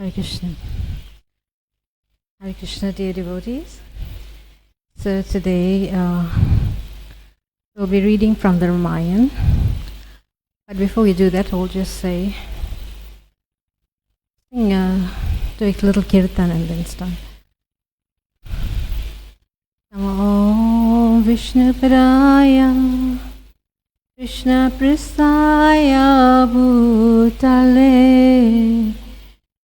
Hare Krishna. Hare Krishna, dear devotees. So today we'll be reading from the Ramayana. But before we do that, we'll just sing do a little kirtan and then start. Namo Vishnu Padaya Krishna Prasaya Bhutale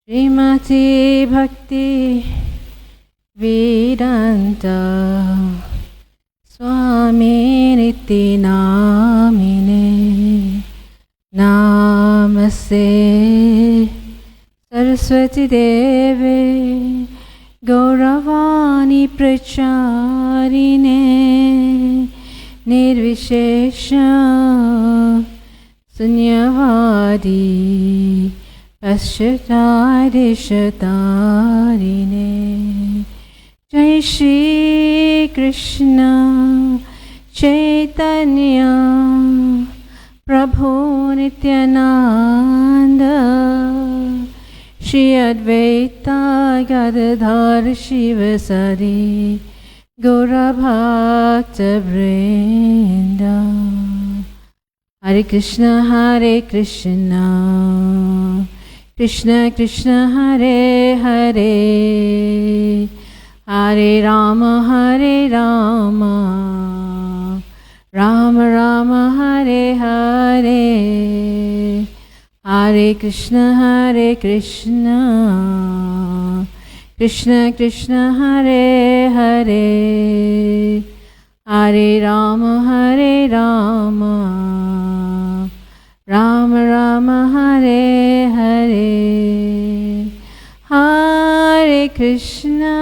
Srimati Bhakti Vedanta Swami Niti Namine Namaste Saraswati Deve Gauravani Pracharine Nirvishesha Sunyavadi Paschatadishatarine Jai Shri Krishna Chaitanya Prabhu Nityananda Shri Advaita Gadadhar Shivasari Gaura Bhakta Vrinda Hare Krishna Krishna Krishna Hare Hare Hare Rama Rama Rama Hare Hare Hare Krishna Krishna Krishna Hare Hare Hare Rama Rama Rama Hare Hare Hare Krishna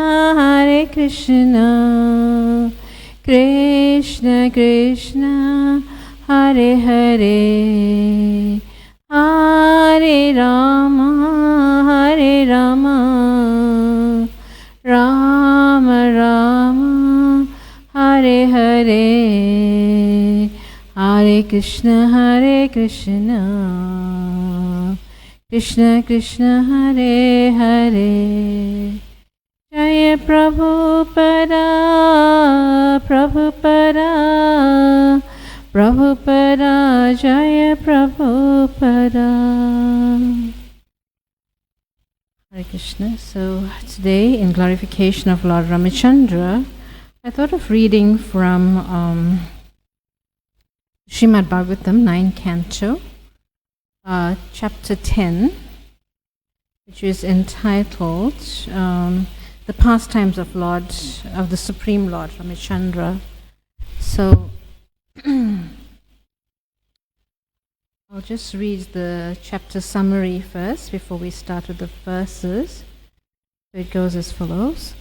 Krishna Krishna Hare Hare Hare Rama Rama Rama Hare Hare Hare Krishna Krishna Krishna Hare Hare Jaya Prabhupada Jaya Prabhupada. Hare Krishna. So today, in glorification of Lord Ramachandra, I thought of reading from Srimad Bhagavatam, 9th Canto, chapter 10, which is entitled The Pastimes of the Supreme Lord Ramachandra. So I'll just read the chapter summary first before we start with the verses. So it goes as follows.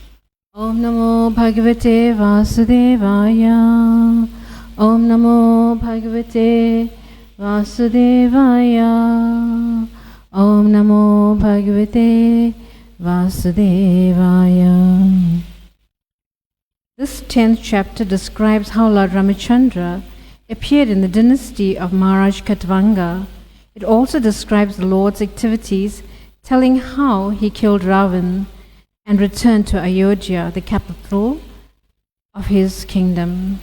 Om Namo Bhagavate Vasudevaya. Om Namo Bhagavate Vasudevaya. Om Namo Bhagavate Vasudevaya. This 10th chapter describes how Lord Ramachandra appeared in the dynasty of Maharaj Khatvanga. It also describes the Lord's activities, telling how he killed Ravan and returned to Ayodhya, the capital of his kingdom.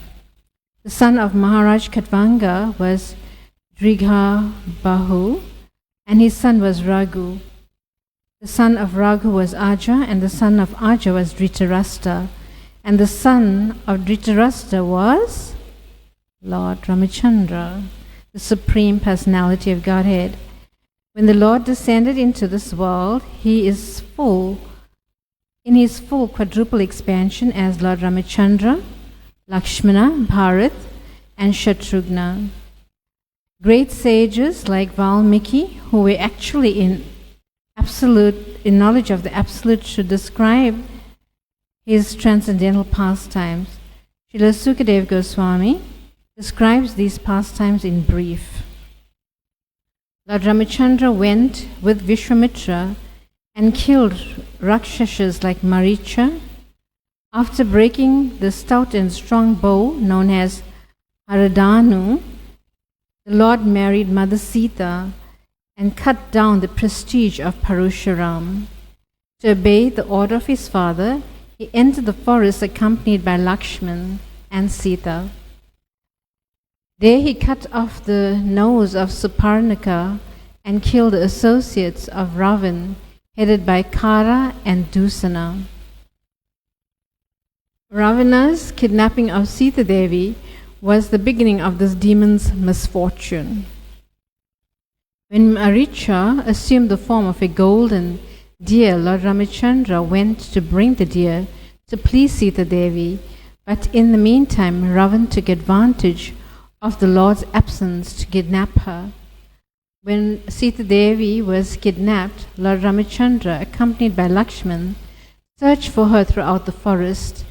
The son of Maharaj Khatvanga was Drigha Bahu, and his son was Raghu. The son of Raghu was Aja, and the son of Aja was Dhritarashtra, and the son of Dhritarashtra was Lord Ramachandra, the Supreme Personality of Godhead. When the Lord descended into this world, in his full quadruple expansion as Lord Ramachandra, Lakshmana, Bharat, and Shatrughna. Great sages like Valmiki, who were actually in knowledge of the Absolute, should describe his transcendental pastimes. Srila Sukadeva Goswami describes these pastimes in brief. Lord Ramachandra went with Vishwamitra and killed Rakshasas like Maricha. After breaking the stout and strong bow known as Haradanu, the Lord married Mother Sita and cut down the prestige of Parashuram. To obey the order of his father, he entered the forest accompanied by Lakshman and Sita. There he cut off the nose of Suparnika and killed the associates of Ravan, headed by Kara and Dusana. Ravana's kidnapping of Sita Devi was the beginning of this demon's misfortune. When Maricha assumed the form of a golden deer, Lord Ramachandra went to bring the deer to please Sita Devi, but in the meantime Ravan took advantage of the Lord's absence to kidnap her. When Sita Devi was kidnapped, Lord Ramachandra, accompanied by Lakshman, searched for her throughout the forest.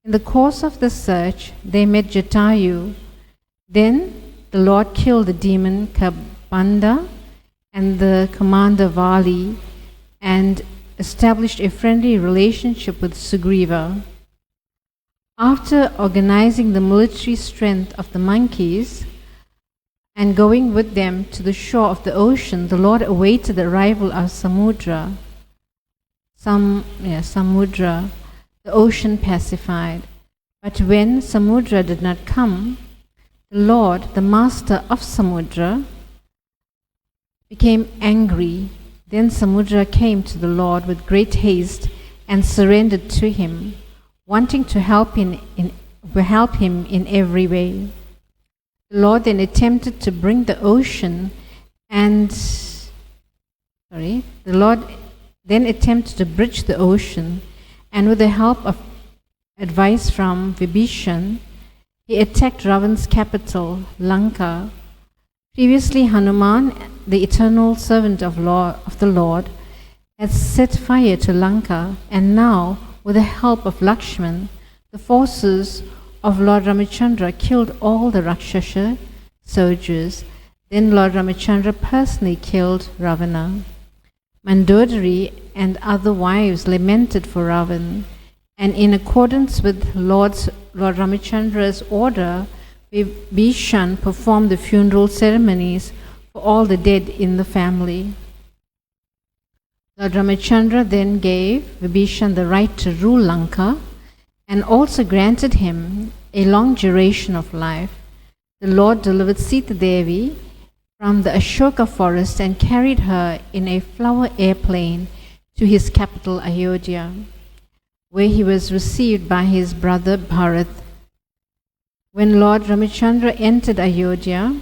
In the course of the search, they met Jatayu. Then the Lord killed the demon Kabanda and the commander Vali and established a friendly relationship with Sugriva. After organizing the military strength of the monkeys and going with them to the shore of the ocean, the Lord awaited the arrival of Samudra. Samudra, the ocean pacified. But when Samudra did not come, the Lord, the master of Samudra, became angry. Then Samudra came to the Lord with great haste and surrendered to him, wanting to help him in every way. The Lord then attempted to bring the ocean the Lord then attempted to bridge the ocean, and with the help of advice from Vibhishan, he attacked Ravan's capital, Lanka. Previously, Hanuman, the eternal servant of the Lord, had set fire to Lanka, and now, with the help of Lakshman, the forces of Lord Ramachandra killed all the Rakshasa soldiers. Then Lord Ramachandra personally killed Ravana. Mandodari and other wives lamented for Ravan, and in accordance with Lord Ramachandra's order, Vibhishan performed the funeral ceremonies for all the dead in the family. Lord Ramachandra then gave Vibhishan the right to rule Lanka and also granted him a long duration of life. The Lord delivered Sita Devi from the Ashoka forest and carried her in a flower airplane to his capital Ayodhya, where he was received by his brother Bharat. When Lord Ramachandra entered Ayodhya,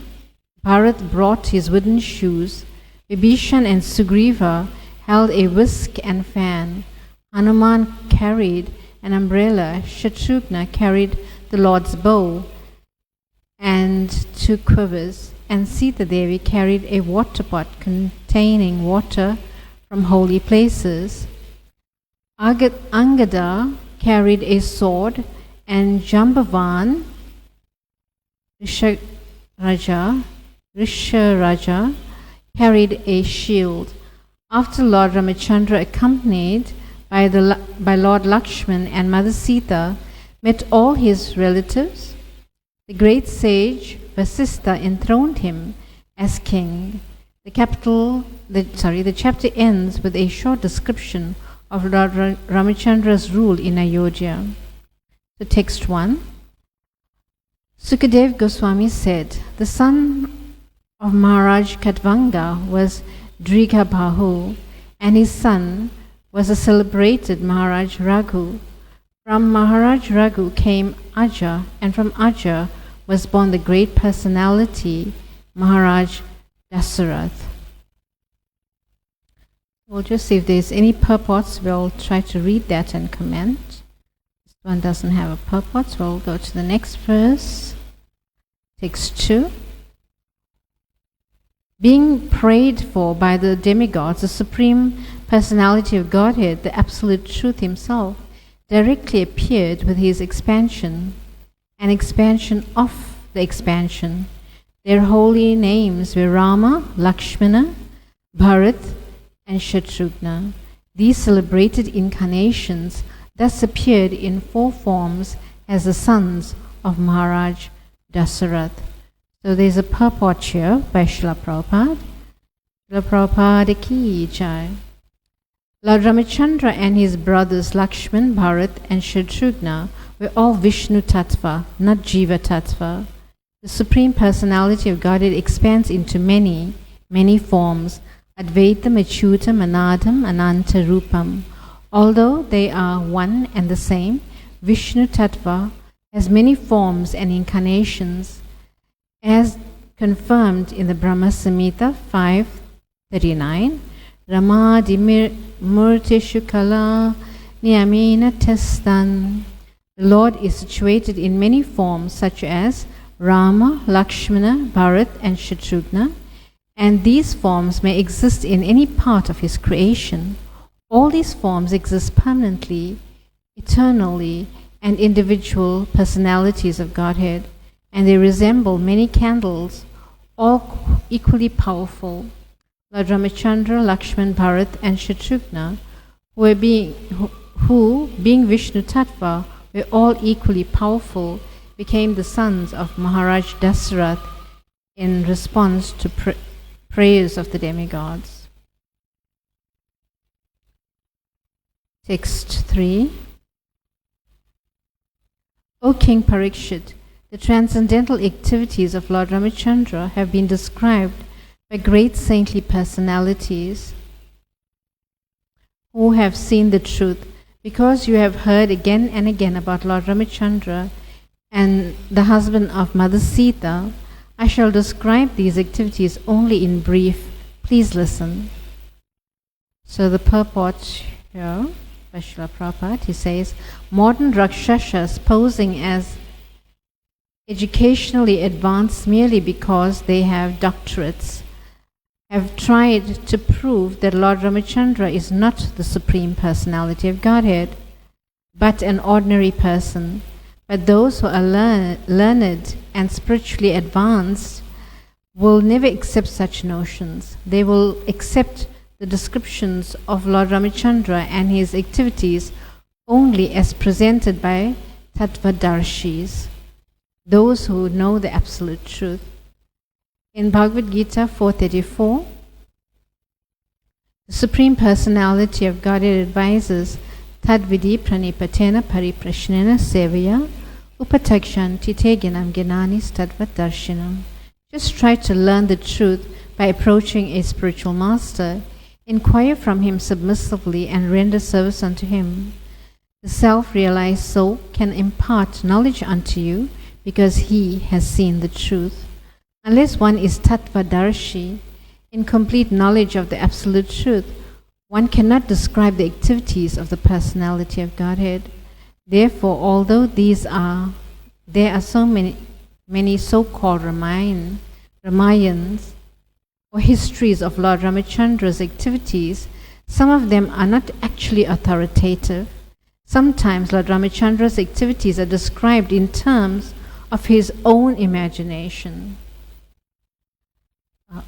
Bharat brought his wooden shoes. Vibhishan and Sugriva held a whisk and fan. Hanuman carried an umbrella. Shatrughna carried the Lord's bow and 2 quivers, and Sita Devi carried a water pot containing water from holy places. Angada carried a sword, and Jambavan, Risharaja carried a shield. After Lord Ramachandra, accompanied by Lord Lakshman and Mother Sita, met all his relatives, the great sage Vasistha enthroned him as king. The chapter ends with a short description of Lord Ramachandra's rule in Ayodhya. So text 1. Sukadev Goswami said, the son of Maharaj Katvanga was Drighabhahu, and his son was the celebrated Maharaj Raghu. From Maharaj Raghu came Aja, and from Aja was born the great personality, Maharaj Dasarath. We'll just see if there's any purports. We'll try to read that and comment. This one doesn't have a purport, so we'll go to the next verse. Text 2. Being prayed for by the demigods, the Supreme Personality of Godhead, the Absolute Truth Himself, directly appeared with His expansion, an expansion of the expansion. Their holy names were Rama, Lakshmana, Bharat, and Shatrughna. These celebrated incarnations thus appeared in 4 forms as the sons of Maharaj Dasarath. So there's a purport here by Srila Prabhupada. Srila Prabhupada ki jai. Lord Ramachandra and his brothers Lakshman, Bharat and Shatrugna were all Vishnu Tattva, not Jiva Tattva. The Supreme Personality of Godhead expands into many, many forms, Advaitam, Achyutam, Anadam, Ananta Rupam. Although they are one and the same, Vishnu Tattva has many forms and incarnations, as confirmed in the Brahma Samhita 5:39. Ramadi Murtishu Kala Niyamina Testan. The Lord is situated in many forms such as Rama, Lakshmana, Bharat and Shatrugna, and these forms may exist in any part of his creation. All these forms exist permanently, eternally, and individual personalities of Godhead, and they resemble many candles, all equally powerful. Lord Ramachandra, Lakshman, Bharat and Shatrugna, who being Vishnu Tattva, were all equally powerful, became the sons of Maharaj Dasarath in response to prayers of the demigods. Text 3. O King Parikshit, the transcendental activities of Lord Ramachandra have been described by great saintly personalities who have seen the truth. Because you have heard again and again about Lord Ramachandra and the husband of Mother Sita, I shall describe these activities only in brief. Please listen. So the purport here by Srila Prabhupada, he says, modern Rakshasas posing as educationally advanced merely because they have doctorates have tried to prove that Lord Ramachandra is not the Supreme Personality of Godhead, but an ordinary person. But those who are learned and spiritually advanced will never accept such notions. They will accept the descriptions of Lord Ramachandra and his activities only as presented by Tattvadarshis, those who know the absolute truth. In Bhagavad Gita 4:34, the Supreme Personality of Godhead advises, Tadvidi pranipatena pariprashnena sevaya upatakshanti te ginam ginanis tadvadarshinam. Just try to learn the truth by approaching a spiritual master. Inquire from him submissively and render service unto him. The self-realized soul can impart knowledge unto you because he has seen the truth. Unless one is Tattvadarshi, in complete knowledge of the absolute truth, one cannot describe the activities of the personality of Godhead. Therefore, although there are so many so-called Ramayans or histories of Lord Ramachandra's activities, some of them are not actually authoritative. Sometimes Lord Ramachandra's activities are described in terms of his own imagination.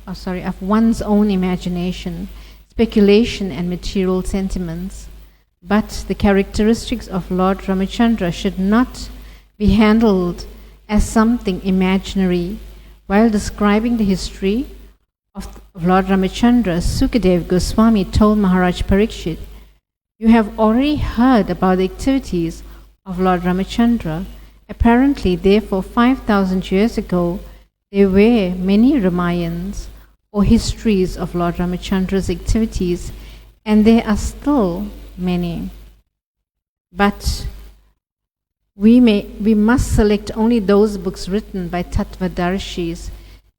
Of one's own imagination, speculation and material sentiments. But the characteristics of Lord Ramachandra should not be handled as something imaginary. While describing the history of Lord Ramachandra, Sukadev Goswami told Maharaj Parikshit, you have already heard about the activities of Lord Ramachandra. Apparently, therefore, 5,000 years ago, there were many Ramayans or histories of Lord Ramachandra's activities, and there are still many. But we must select only those books written by Tattvadarshis,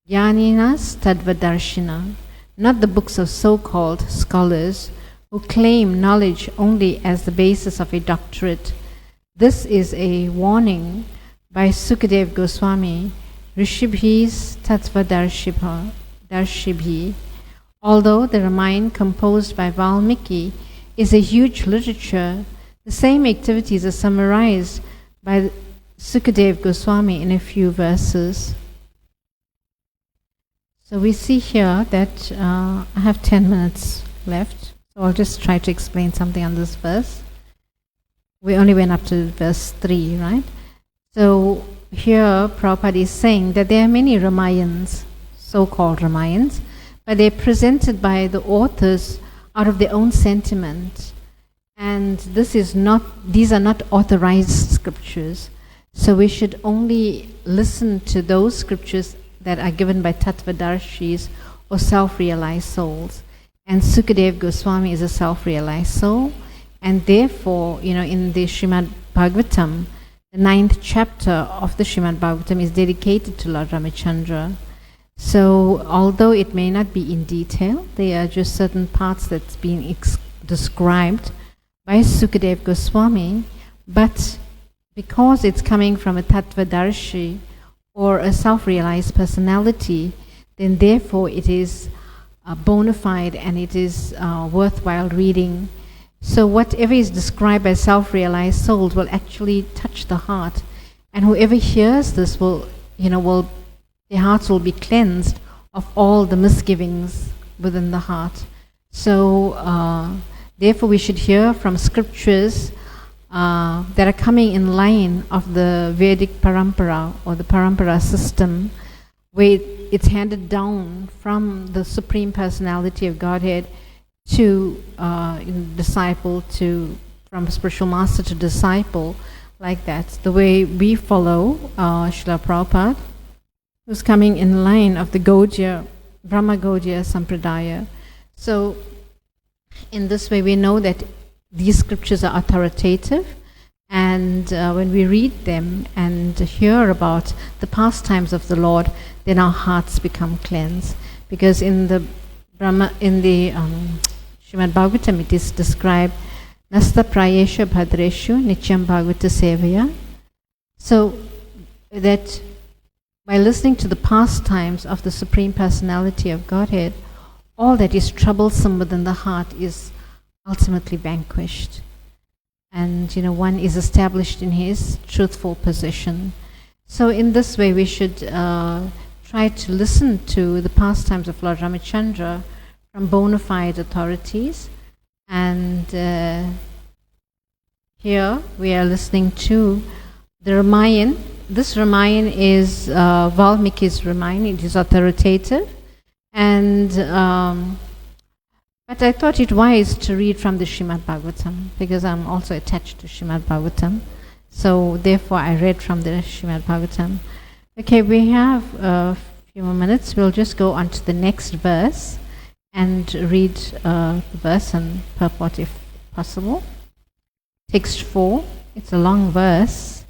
Jnaninas Tattvadarshina, not the books of so-called scholars who claim knowledge only as the basis of a doctorate. This is a warning by Sukadev Goswami, Rishibhis Tattvadarshibhi. Although the Ramayana composed by Valmiki is a huge literature, the same activities are summarized by Sukadev Goswami in a few verses. So we see here that I have 10 minutes left, so I'll just try to explain something on this verse. We only went up to verse 3, right? So here Prabhupada is saying that there are many Ramayans, so-called Ramayans, but they're presented by the authors out of their own sentiment. And these are not authorized scriptures. So we should only listen to those scriptures that are given by Tattvadarshis or self-realized souls. And Sukadev Goswami is a self-realized soul. And therefore, in the Srimad Bhagavatam, the 9th chapter of the Srimad Bhagavatam is dedicated to Lord Ramachandra. So, although it may not be in detail, there are just certain parts that's being described by Sukadev Goswami, but because it's coming from a Tattvadarshi or a self-realized personality, then therefore it is bona fide and it is worthwhile reading. So whatever is described by self-realized souls will actually touch the heart, and whoever hears this will their hearts will be cleansed of all the misgivings within the heart. So therefore we should hear from scriptures that are coming in line of the Vedic Parampara or the Parampara system, where it's handed down from the Supreme Personality of Godhead to disciple, from spiritual master to disciple, like that. The way we follow Srila Prabhupada, who's coming in line of the Brahma Gaudiya Sampradaya. So in this way we know that these scriptures are authoritative, and when we read them and hear about the pastimes of the Lord, then our hearts become cleansed. Because in the Srimad Bhagavatam it is described, Nasta Prayesha Bhadreshu Nityam Bhagavata Sevaya. So that by listening to the pastimes of the Supreme Personality of Godhead, all that is troublesome within the heart is ultimately vanquished. And one is established in his truthful position. So in this way we should try to listen to the pastimes of Lord Ramachandra from bona fide authorities. And here we are listening to the Ramayana. This Ramayana is Valmiki's Ramayana. It is authoritative. And but I thought it wise to read from the Srimad Bhagavatam, because I'm also attached to Srimad Bhagavatam. So therefore I read from the Srimad Bhagavatam. Okay, we have a few more minutes. We'll just go on to the next verse and read the verse and purport if possible. Text 4, it's a long verse.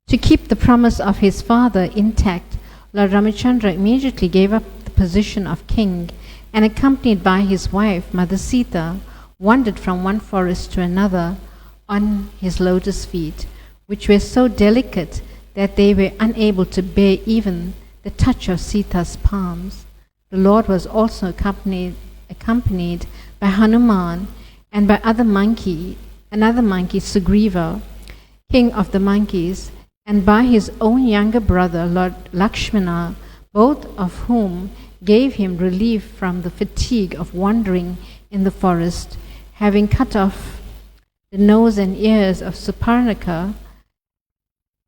To keep the promise of his father intact, Lord Ramachandra immediately gave up the position of king, and accompanied by his wife, Mother Sita, wandered from one forest to another on his lotus feet, which were so delicate that they were unable to bear even the touch of Sita's palms. The Lord was also accompanied by Hanuman and by another monkey, Sugriva, king of the monkeys, and by his own younger brother, Lord Lakshmana, both of whom gave him relief from the fatigue of wandering in the forest. Having cut off the nose and ears of Suparnaka,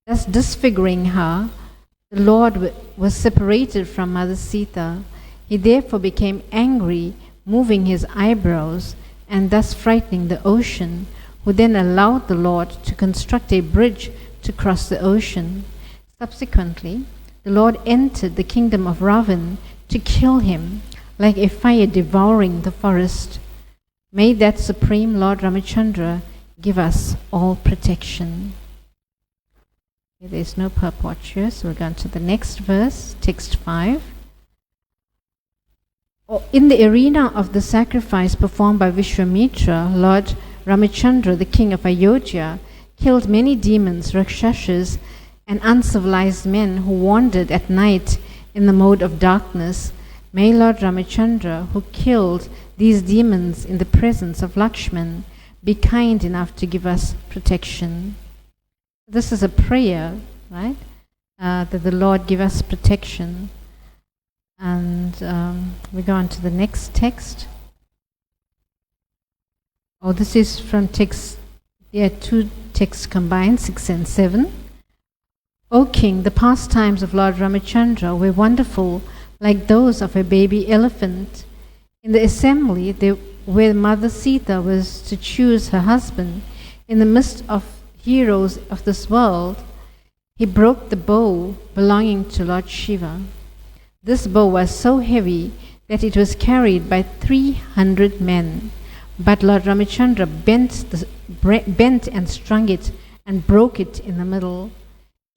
thus disfiguring her, the Lord was separated from Mother Sita. He therefore became angry, moving his eyebrows, and thus frightening the ocean, who then allowed the Lord to construct a bridge to cross the ocean. Subsequently, the Lord entered the kingdom of Ravan to kill him, like a fire devouring the forest. May that Supreme Lord Ramachandra give us all protection. Okay, there is no purport here, so we'll go on to the next verse, text 5. In the arena of the sacrifice performed by Vishwamitra, Lord Ramachandra, the king of Ayodhya, killed many demons, rakshasas, and uncivilized men who wandered at night in the mode of darkness. May Lord Ramachandra, who killed these demons in the presence of Lakshman, be kind enough to give us protection. This is a prayer, right? That the Lord give us protection. And we go on to the next text. Oh, this is from text, two texts combined, 6 and 7. O King, the pastimes of Lord Ramachandra were wonderful, like those of a baby elephant. In the assembly, where Mother Sita was to choose her husband in the midst of heroes of this world, he broke the bow belonging to Lord Shiva. This bow was so heavy that it was carried by 300 men. But Lord Ramachandra bent and strung it and broke it in the middle,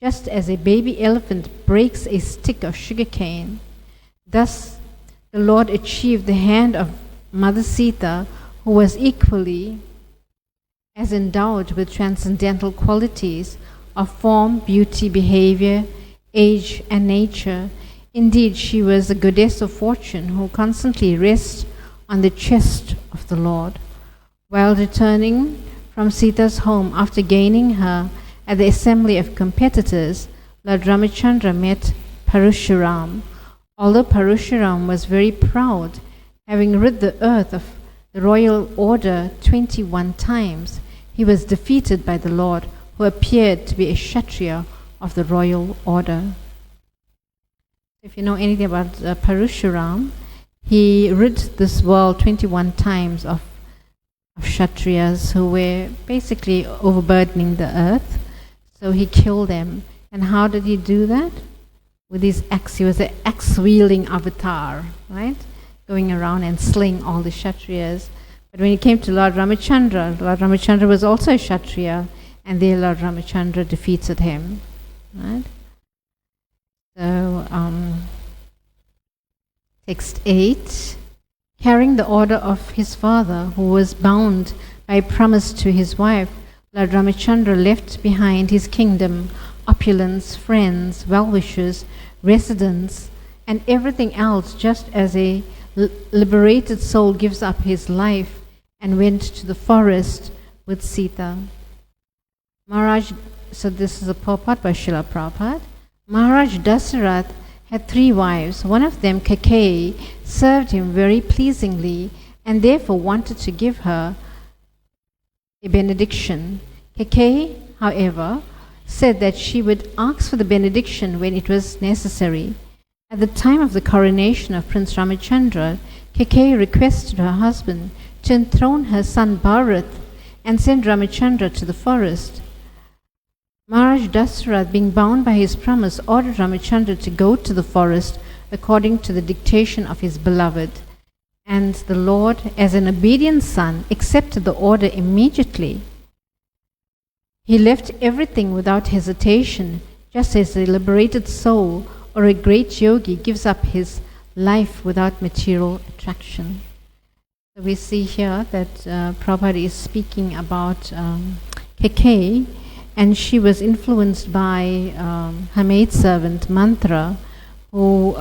just as a baby elephant breaks a stick of sugarcane. Thus, the Lord achieved the hand of Mother Sita, who was equally as endowed with transcendental qualities of form, beauty, behavior, age, and nature. Indeed, she was a goddess of fortune who constantly rests on the chest of the Lord. While returning from Sita's home after gaining her at the assembly of competitors, Lord Ramachandra met Parashuram. Although Parashuram was very proud, having rid the earth of the royal order 21 times, he was defeated by the Lord, who appeared to be a Kshatriya of the royal order. If you know anything about Parashuram, he rid this world 21 times of Kshatriyas who were basically overburdening the earth. So he killed them. And how did he do that? With his axe. He was an axe-wielding avatar, right? Going around and slaying all the Kshatriyas. But when he came to Lord Ramachandra was also a Kshatriya, and there Lord Ramachandra defeated him, right? So, text 8. Carrying the order of his father, who was bound by a promise to his wife, Lord Ramachandra left behind his kingdom, opulence, friends, well-wishers, residents, and everything else, just as a liberated soul gives up his life and went to the forest with Sita. Maharaj, so this is a purport by Srila Prabhupada. Maharaj Dasarath had 3 wives. One of them, Kaikeyi, served him very pleasingly and therefore wanted to give her a benediction. Kaikeyi, however, said that she would ask for the benediction when it was necessary. At the time of the coronation of Prince Ramachandra, Kaikeyi requested her husband to enthrone her son Bharat and send Ramachandra to the forest. Maharaj Dasarath, being bound by his promise, ordered Ramachandra to go to the forest according to the dictation of his beloved. And the Lord, as an obedient son, accepted the order immediately. He left everything without hesitation, just as a liberated soul or a great yogi gives up his life without material attraction. So we see here that Prabhupada is speaking about Kaikeyi, and she was influenced by her maidservant Mantra, who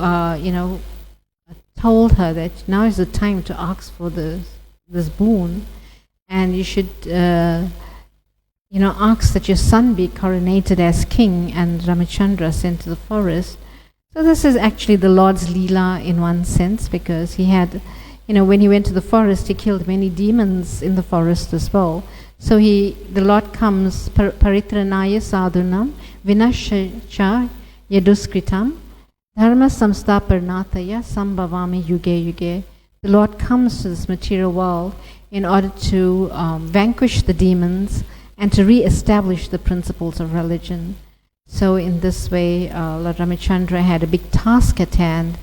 told her that now is the time to ask for this boon, and you should ask that your son be coronated as king, and Ramachandra sent to the forest. So this is actually the Lord's Leela in one sense, because he had, when he went to the forest, he killed many demons in the forest as well. So the Lord comes, paritranaya sadhunam, vinashacha yaduskritam, dharma samstaparnataya sambhavami yuge yuge. The Lord comes to this material world in order to vanquish the demons and to re-establish the principles of religion. So in this way, Lord Ramachandra had a big task at hand,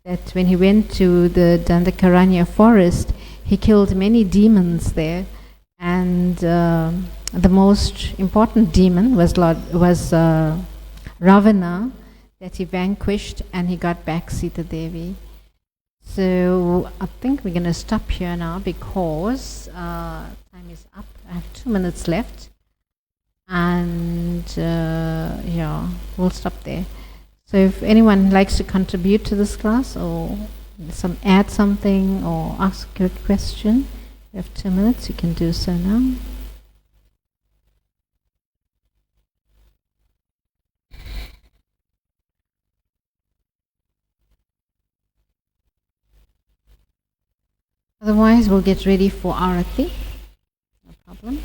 that when he went to the Dandakaranya forest, he killed many demons there. And the most important demon was Ravana, that he vanquished, and he got back Sita Devi. So I think we're going to stop here now because time is up. I have 2 minutes left, and we'll stop there. So if anyone likes to contribute to this class, or add something, or ask a question, you have 2 minutes, you can do so now. Otherwise, we'll get ready for Arati. No problem.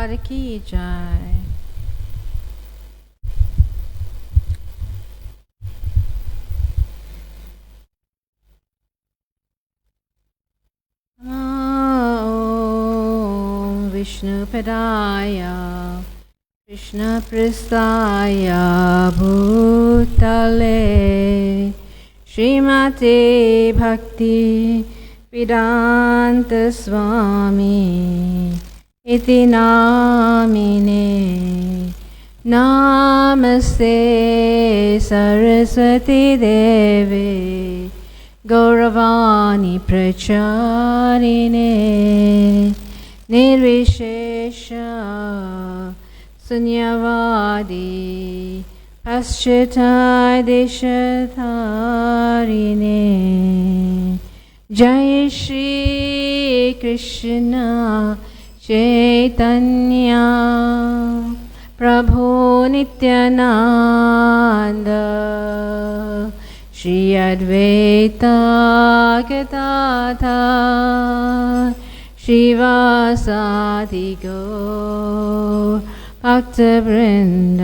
लाल की जय। ओम विष्णुपदाय कृष्णपृष्ठाय भूतले श्रीमते भक्ति वेदांत स्वामी इति नामिने नमस्ते सरस्वती देवे गौरवाणी प्रचारिणे निर्विशेष शून्यवादी पाश्चात्यदेशधारिणे जय श्री कृष्ण चैतन्य प्रभु नित्यानंद श्री अद्वैत गदाधर श्रीवासादि गौर भक्तवृंद।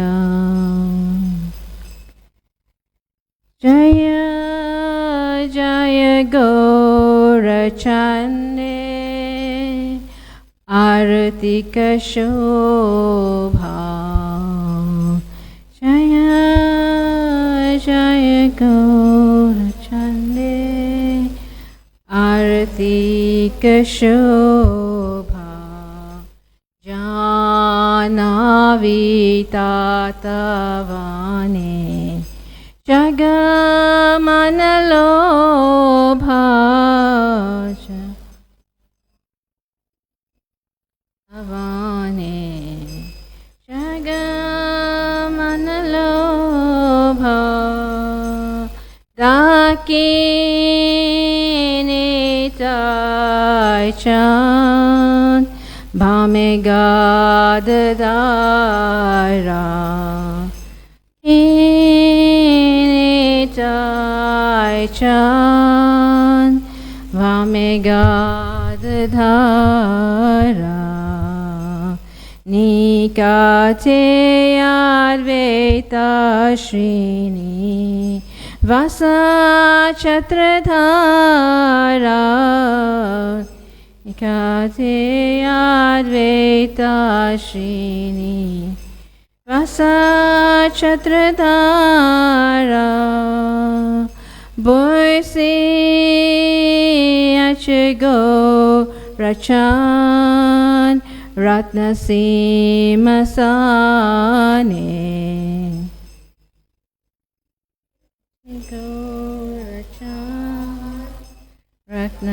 जय जय गौरचंदे आरती का शोभा। जय जय गौरचंदे आरती का शोभा। जानवी तातवाने जगमनलोभा भवाने जगमनलोभा दाकिनी चांद भामे गाददारा चांद भामे गादधारा निकाचे अद्वैता श्रीनी वासा छत्रधारा निकाचे अद्वैता श्रीनी वासा छत्रधारा बोसे अचगो रचान रत्न सिंहासने रत्न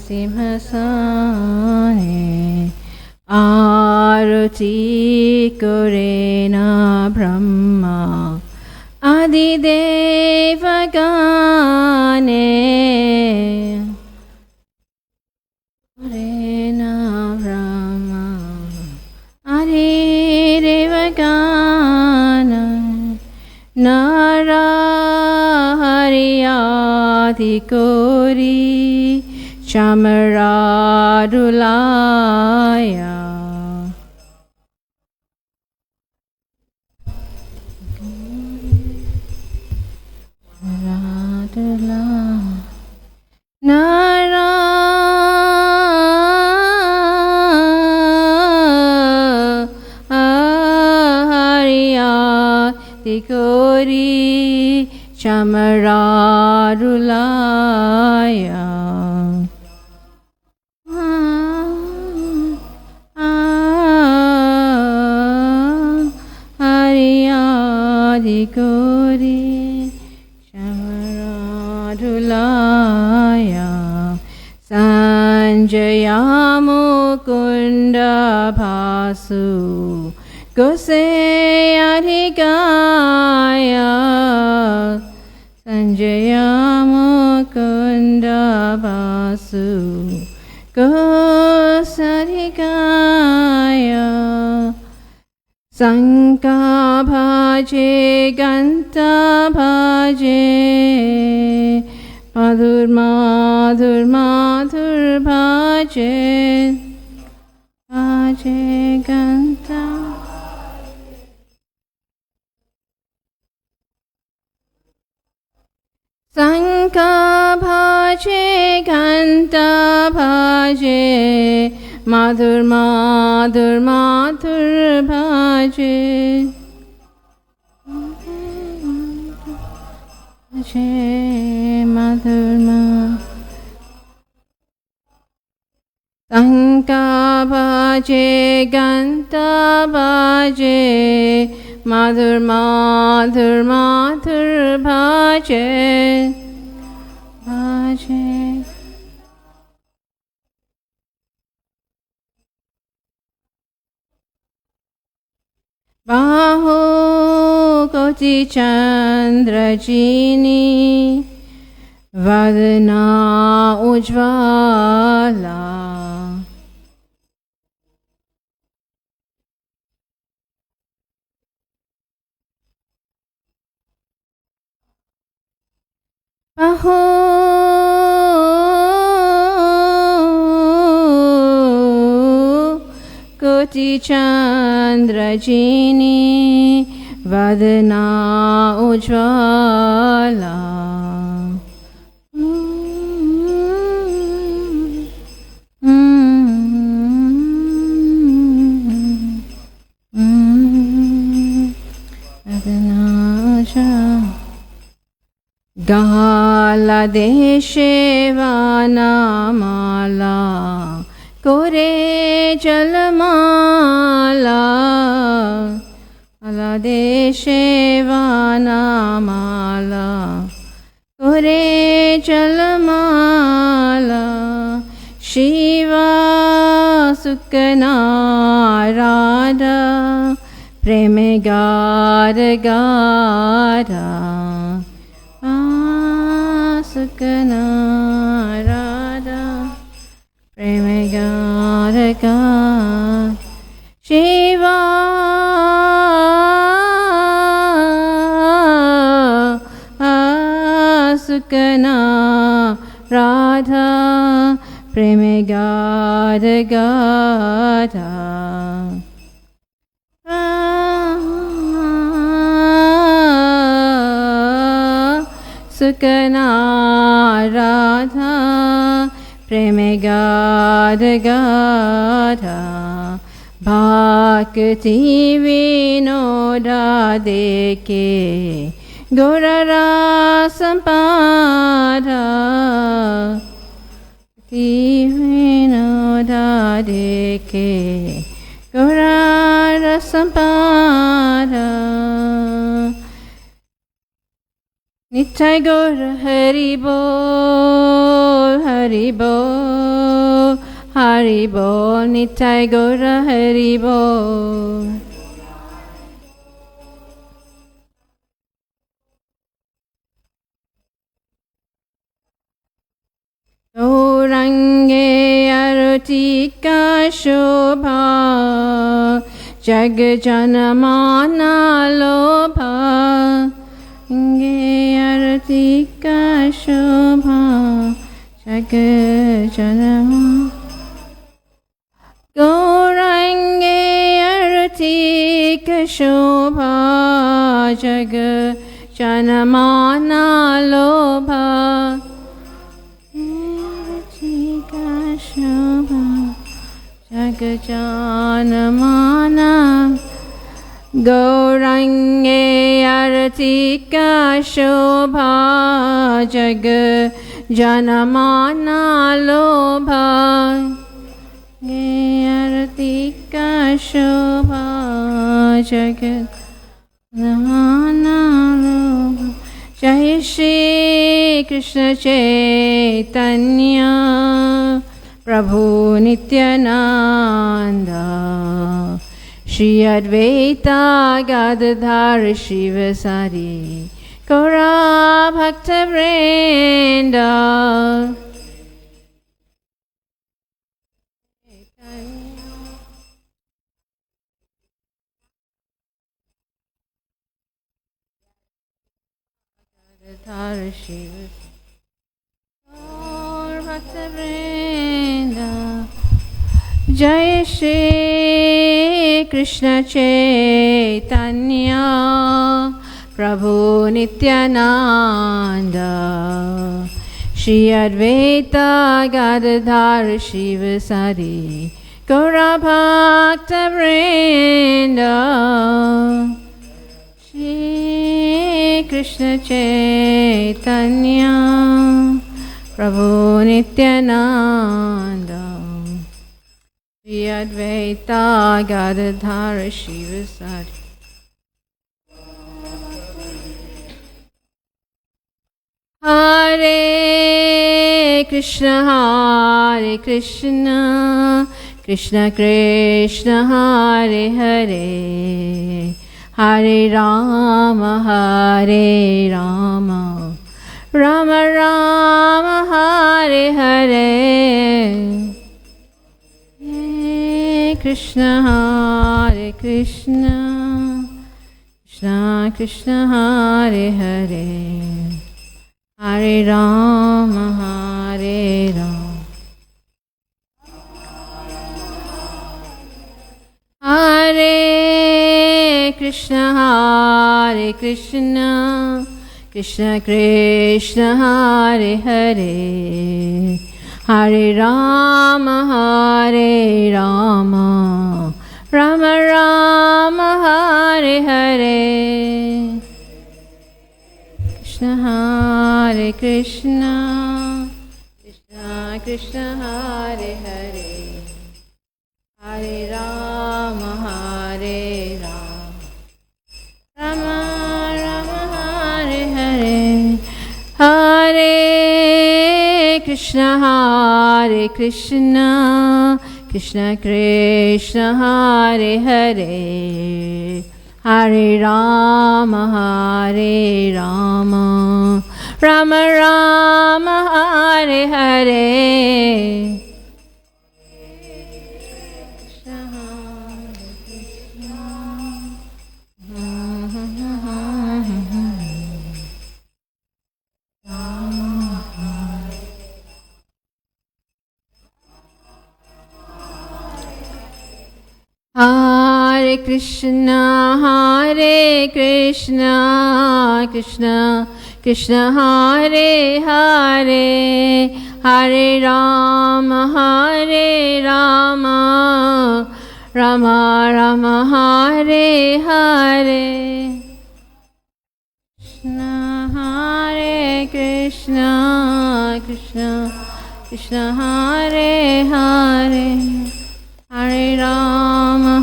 सिंहासने आरती करेण ब्रह्मा आदिदेवगणे करेण ब्रह्मा आदिदेवगणे नाराहरियादि कोरी चामराडुलाया नाराहरियादि कोरी चामराडुलाया हरियादिकोरी चामराडुलाया संजया मुकुंद भासु गोसेयाधिकाया संजया मुकुंद भासु गोसेयाधिकाया शंका भाजे गंता भाजे मधुर माधुर माधुर भाजे भाजे bhaje Ghanta bhaje Madhur Madhur Madhur bhaje bhaje Madhur Madhur Tanka bhaje Ghanta bhaje Madhur Madhur Madhur bhaje bhaje Baho Koti Chandrajini Vadana Ujvala Baho Koti Chandrajini Vadana Ujvala Vadana Ujvala Gala deshe vanamala Kore jalamala Gala deshe vanamala Kore jalamala Shiva Sukana Radha Preme Gada Gada Sukana Radha Preme Gada Gada Shiva Sukana Radha Preme Gada Gada Sukana Radha Preme Gada Gada Bhakti Vinoda Deke Gaurara Sampada Bhakti Vinoda Deke Gaurara Sampada Nitai Gaura Hari Bol, Hari Bol, Hari Bol, Nitai Gaura Hari Bol. Gaurange Arutika Shobha, Jagjanamana Lobha. Ge Aratika Shobha Jagajanama Gaurange Aratika Shobha Jagajanamana Lobha Aratika Shobha Jagajanamana Gaurange Aratika Shobha Jagajanamana Lobha Aratika Shobha Jagajanamana Lobha Jai Shri Krishna Chaitanya Prabhu Nityananda Shri Advaita Gadadhar Shivasari Gaura Bhakta Vrinda Gadadhar Shivasari Gaura Bhakta Vrinda Jai Shri Krishna Chaitanya Prabhu Nityananda Shri Advaita Gadadhar Shivasari Gaura Bhakta Vrinda Shri Krishna Chaitanya Prabhu Nityananda Shri Advaita Gadadhar Shivasari Hare Krishna Krishna Krishna Hare Hare Hare Rama Rama Rama Hare Hare Hare Krishna Krishna Krishna Hare Hare Hare Rama Hare Krishna Krishna Krishna Hare Hare Hare Rama Rama Rama Hare Hare Hare Krishna Krishna Hare Hare Hare Rama Rama Rama Hare Hare Hare Krishna Krishna Krishna Hare Hare Hare Rama Rama Rama Hare Hare Hare Krishna Krishna Krishna Hare Hare Hare Rama Rama Rama Hare Hare Krishna Krishna Krishna Hare Hare Hare Rama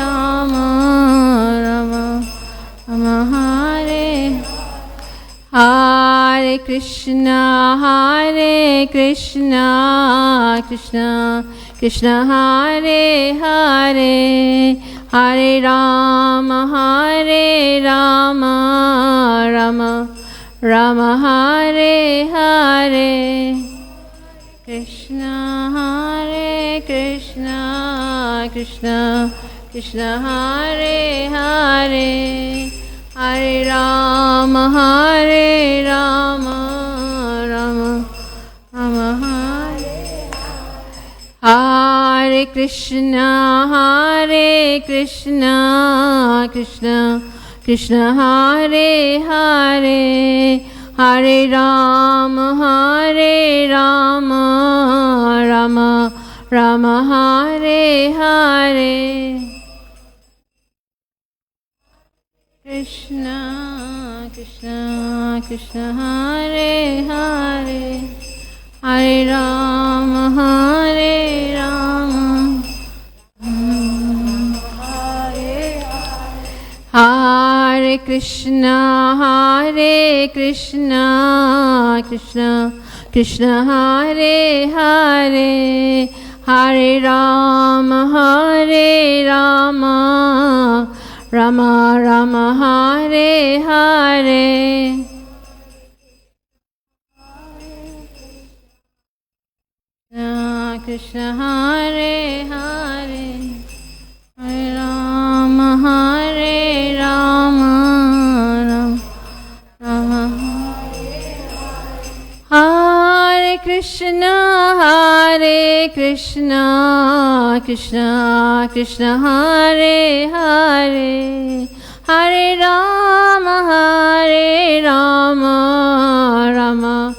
Rama Rama Hare Hare Krishna Krishna Krishna Hare Hare Hare Rama Rama Rama Hare Hare Krishna Krishna Krishna Hare Hare Hare Rama Rama Rama Hare Hare Krishna Krishna Krishna Hare Hare Hare Rama Rama Rama Hare Hare Krishna Krishna Hare Hare Hare Rama Hare Krishna Krishna Krishna Hare Hare Hare Rama Rama Rama Hare Hare Krishna Hare Hare Hare Rama Rama Rama Hare Krishna Krishna Krishna Hare Hare Hare Rama Rama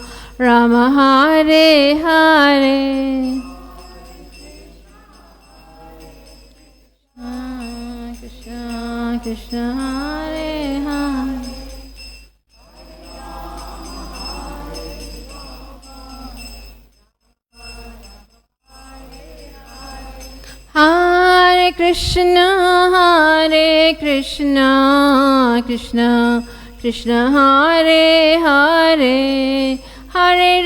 Rama Hare Hare Krishna Krishna Hare Hare Hare Krishna Krishna Krishna Hare Hare Hare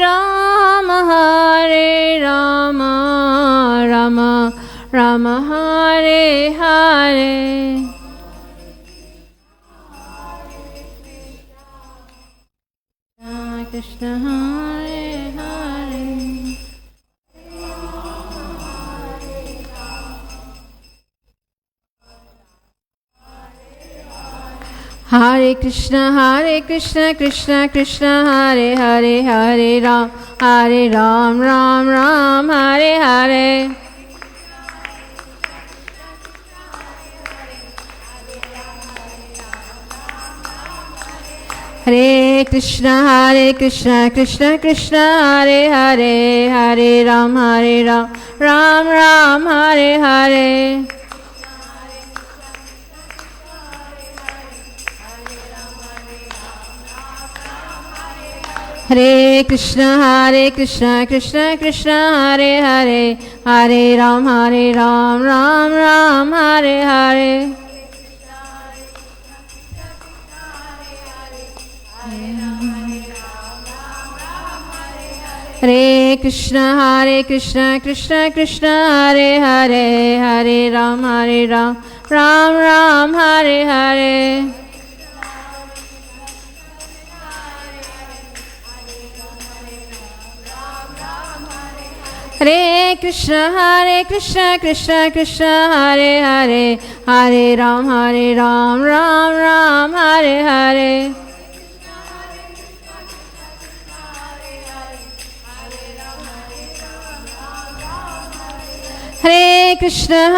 Rama Rama Rama Hare Hare Krishna Hare Hare Hare Krishna Krishna Krishna Hare Hare Hare Ram Ram Ram Hare Hare Hare Krishna Krishna Krishna Hare Hare Hare Ram Ram Hare Hare Hare Krishna Krishna Krishna Hare Hare Hare Ram Ram Hare Hare Hare Krishna Krishna Krishna Hare Hare Hare Ram Ram Hare Hare Hare Krishna Krishna Krishna Hare Hare Hare Ram Ram Hare Hare Hare Krishna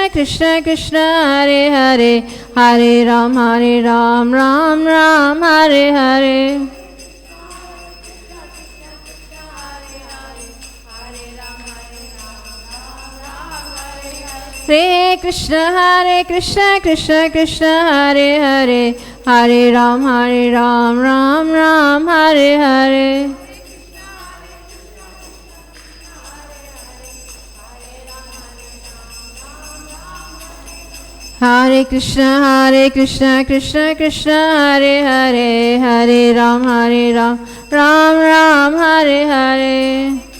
Krishna Krishna Hare Hare Hare Ram Ram Hare Hare Hare Krishna Krishna Krishna Hare Hare Hare Ram Ram Hare Hare Hare Krishna Krishna Krishna Hare Hare Hare Ram Ram Hare Hare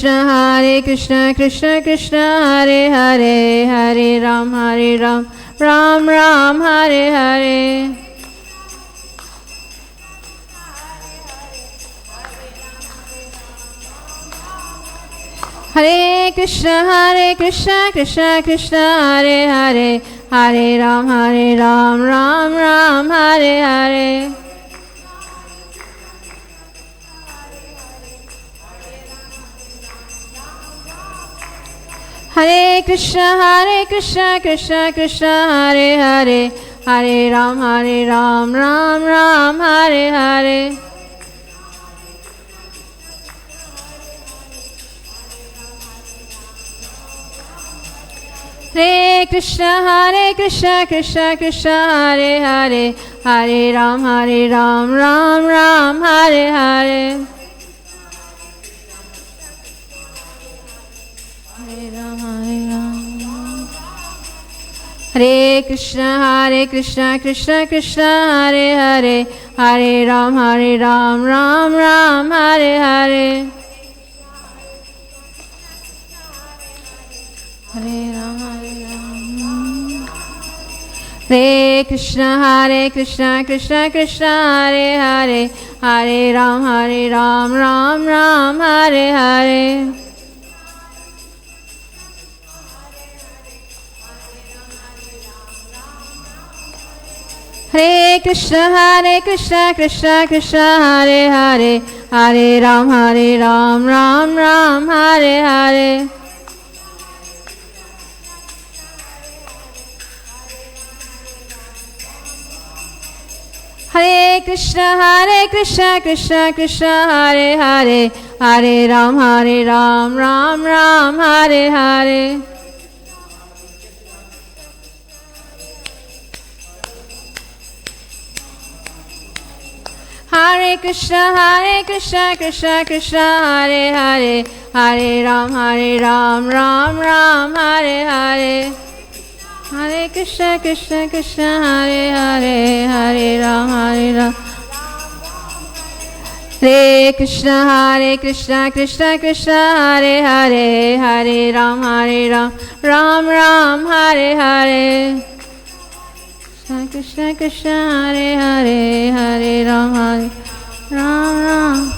Hare Krishna Krishna Krishna Hare Hare Hare Ram Ram Hare Hare Hare Krishna Krishna Krishna Hare Hare Hare Ram Ram Hare Hare Hare Krishna Krishna Hare Hare Hare Ram Ram Hare Hare Hare Krishna Krishna Hare Hare Hare Ram Ram Hare Hare Hare Krishna Krishna Hare Hare Hare Ram Ram Hare Hare Hare Ram Hare Krishna Krishna Hare Hare Hare Ram Ram Hare Hare Hare Krishna Krishna Hare Hare Hare Ram Ram Hare Hare Krishna Krishna Krishna Hare Hare, Hare Ram Ram Ram Hare Hare. Hare Krishna Krishna Krishna Hare Hare, Hare Ram Ram Ram Hare Hare. Hare Krishna Krishna Hare Hare, Hare Ram Ram. Hare Krishna Krishna Krishna Hare Hare, Hare Ram Ram Hare Hare. Krishna Krishna Hare Hare, Hare Ram Ram.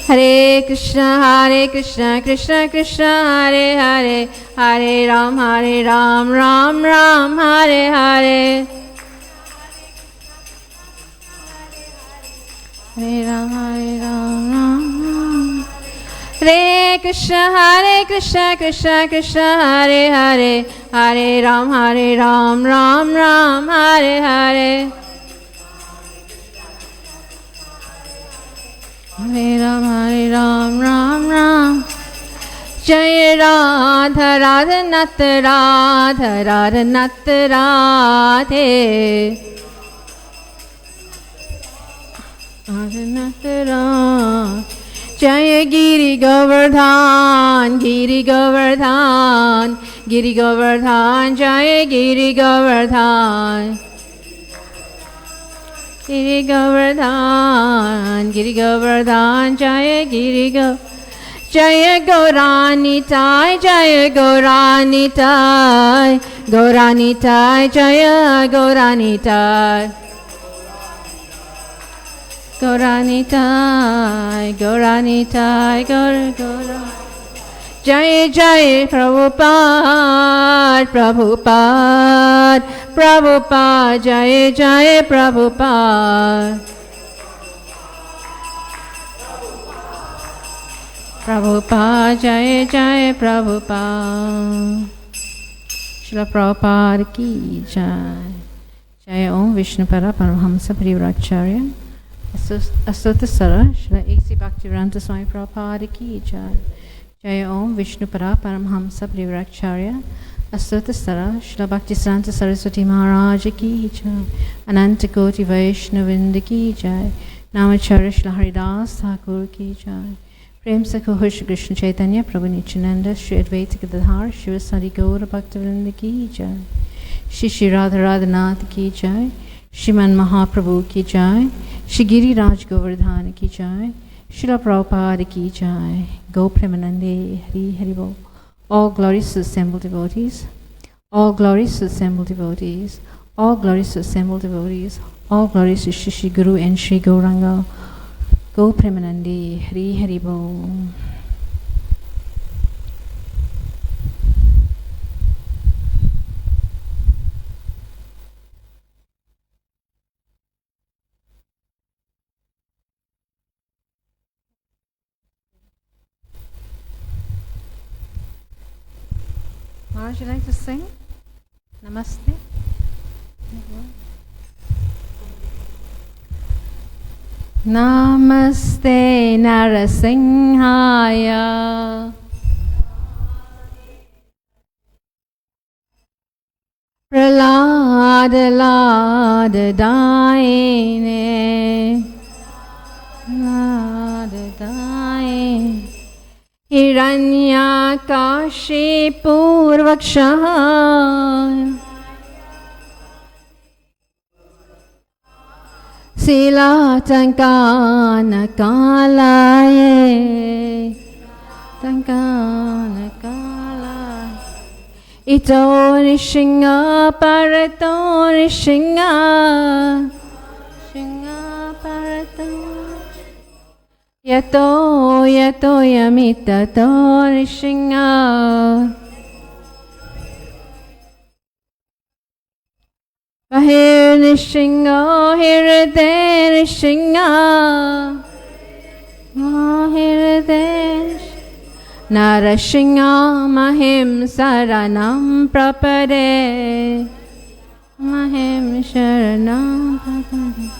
Hare Krishna Krishna Krishna Hare Hare, Hare Ram Ram Hare Hare. Hare Ram Ram. Hare Krishna Krishna Krishna Hare Hare, Hare Ram Ram Hare Hare. Hare Ram Ram. Jai Radha Radha Nat Radha Radha Nat Radhe. Radha Nat Radhe. Jaya Giri Govardhan, Giri Govardhan, Giri Govardhan, Jaya Giri Govardhan. Giri Govardhan, Giri Govardhan, Jaya Giri Govardhan. Jaya Gaurani Tai, Jaya Gaurani Tai, Gaurani Tai, Jaya Gaurani Tai. Gaurani Tai, Gaurani Tai, Gaura. Jai Jai Prabhupada, Prabhupada, Prabhupada, Jai Jai Prabhupada. Prabhupada, Jai Jai Prabhupada. Srila Prabhupada ki Jai. Jai Om Vishnupada Paramahamsa Parivracharya. Astutasara Srila A.C. Bhaktivedanta Swami Prabhupada ki Jai. Jaya Om Vishnupada Paramhamsa Parivracharya. Astutasara Srila Bhaktisiddhanta Saraswati Maharaj ki Jai. Ananta Koti Vaishnavinda ki Jai. Namacharya Srila Haridas Thakur ki Jai. Prem Sakho Shri Krishna Chaitanya Prabhu Nityananda Shri Advaita Gadadhar Shiva Sari Gaura Bhaktivedanta ki Jai. Shri Radha Radhanath ki Jai. Shriman Mahaprabhu ki Jai. Shri Giri Raj Govardhan ki Jai. Srila Prabhupada ki Jai. Go Premanande Hari Hari Bol. All glories to assembled devotees. All glories to assembled devotees. All glories to assembled devotees. All glories to Shri Guru and Shri Gauranga. Go Premanande Hari Hari Bol. Would you like to sing? Namaste. Namaste Narasimhaya. Pralada Lada Daine. Lada Daine. Hiranyakashi Purvakshaha. Sila Tankana Kalaye. Tankana Kalaye. Ito Nishinga Parato Nishinga. Nishinga Parato. Yato yato yamita to Nishinga. Ahir Nishinga, Hirade Nishinga. Hirade Narashinga Mahim Saranam Prapade. Mahim Sharanam Prapade.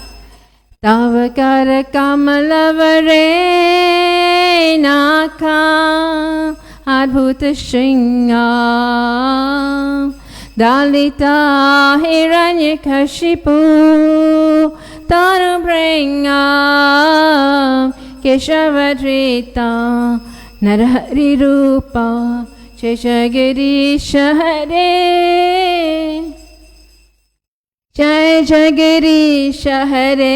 Tava kara kamalavare naka adbhuta shringa Dalita hiranyakashipu tanubringa Keshavadrita Narahari Rupa Sheshagirish Hare Jai Jagirish Hare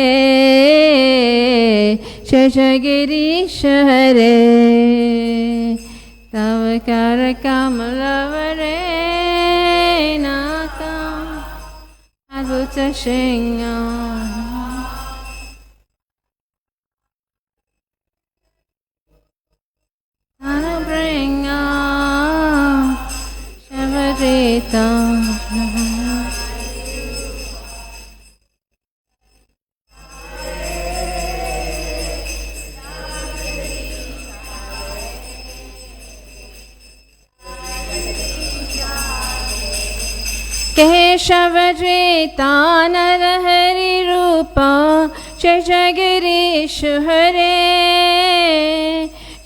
Sheshagirish Hare Tavakara Kamalavare Naka Adbhuta Shringa Anubringa Shavadrita Keshavadrita Narahari Rupa Sheshagirish Hare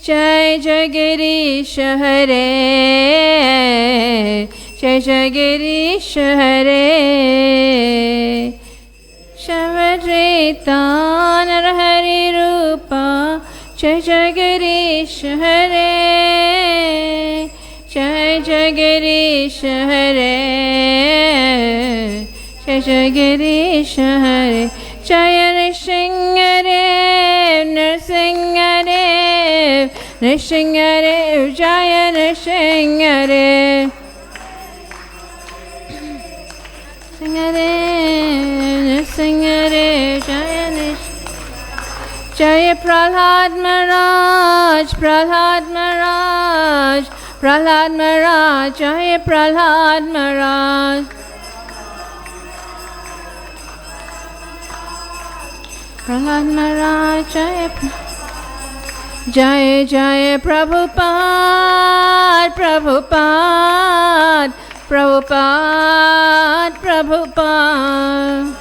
Jai Jagirish Hare Jai Jagirish Hare Shavadrita Narahari Rupa Jai Jagirish Hare Jai Jagirish Hare Jai Jagirish Hare Jaya Nrsingadev Nrsingadev Nrsingadev Jaya Nrsingadev Nrsingadev Jaya Nrsingadev Jaya Prahlad Maharaj Prahlad Maharaj Prahlad Maharaj Jaya Prahlad Maharaj Prahlad Maharaj Jaya Jaya Prabhupada Prabhupada Prabhupada Prabhupada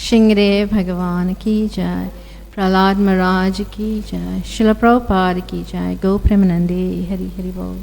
Shingdev Bhagavan ki jai Prahlad Maharaj ki jai Srila Prabhupada ki jai Go Premanande Hari Hari Bol